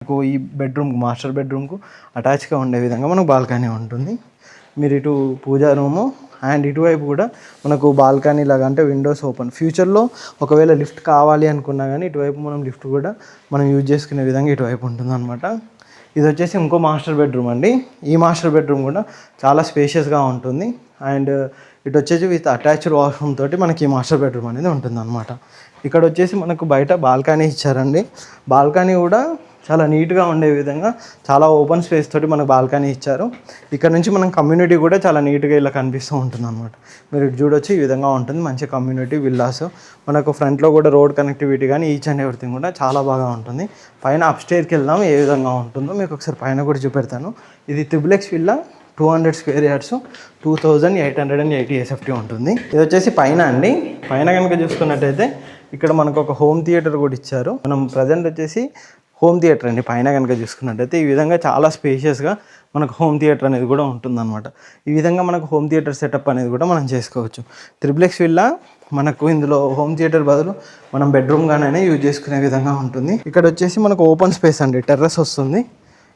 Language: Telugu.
ఈ బెడ్రూమ్ మాస్టర్ బెడ్రూమ్కు అటాచ్గా ఉండే విధంగా మనకు బాల్కనీ ఉంటుంది. మీరు ఇటు పూజా రూము అండ్ ఇటువైపు కూడా మనకు బాల్కనీ లాగా అంటే విండోస్ ఓపెన్. ఫ్యూచర్లో ఒకవేళ లిఫ్ట్ కావాలి అనుకున్నా కానీ ఇటువైపు మనం లిఫ్ట్ కూడా మనం యూజ్ చేసుకునే విధంగా ఇటువైపు ఉంటుంది అనమాట. ఇది వచ్చేసి ఇంకో మాస్టర్ బెడ్రూమ్ అండి. ఈ మాస్టర్ బెడ్రూమ్ కూడా చాలా స్పేషియస్గా ఉంటుంది అండ్ ఇటు వచ్చేసి విత్ అటాచ్డ్ వాష్రూమ్ తోటి మనకి ఈ మాస్టర్ బెడ్రూమ్ అనేది ఉంటుంది అనమాట. ఇక్కడ వచ్చేసి మనకు బయట బాల్కనీ ఇచ్చారండి. బాల్కనీ కూడా చాలా నీట్గా ఉండే విధంగా చాలా ఓపెన్ స్పేస్ తోటి మనకు బాల్కనీ ఇచ్చారు. ఇక్కడ నుంచి మనం కమ్యూనిటీ కూడా చాలా నీట్గా ఇలా కనిపిస్తూ ఉంటుంది అనమాట. మీరు ఇటు చూడొచ్చు, ఈ విధంగా ఉంటుంది మంచి కమ్యూనిటీ విల్లాస్. మనకు ఫ్రంట్లో కూడా రోడ్ కనెక్టివిటీ కానీ ఈచ్ అండ్ ఎవ్రీథింగ్ కూడా చాలా బాగా ఉంటుంది. పైన అప్స్టేర్కి వెళ్దాం ఏ విధంగా ఉంటుందో మీకు ఒకసారి పైన కూడా చూపెడతాను. ఇది triple villa 200 square yards 2880 SFT ఉంటుంది. ఇది వచ్చేసి పైన అండి. పైన కనుక చూసుకున్నట్టయితే ఇక్కడ మనకు ఒక హోమ్ థియేటర్ కూడా ఇచ్చారు. మనం ప్రజెంట్ వచ్చేసి హోమ్ థియేటర్ అండి. పైన కనుక చూసుకున్నట్టయితే ఈ విధంగా చాలా స్పేషియస్గా మనకు హోమ్ థియేటర్ అనేది కూడా ఉంటుందన్నమాట. ఈ విధంగా మనకు హోమ్ థియేటర్ సెటప్ అనేది కూడా మనం చేసుకోవచ్చు. త్రిబుల్ విల్లా మనకు ఇందులో హోమ్ థియేటర్ బదులు మనం బెడ్రూమ్గానే యూజ్ చేసుకునే విధంగా ఉంటుంది. ఇక్కడ వచ్చేసి మనకు ఓపెన్ స్పేస్ అండి, టెర్రస్ వస్తుంది.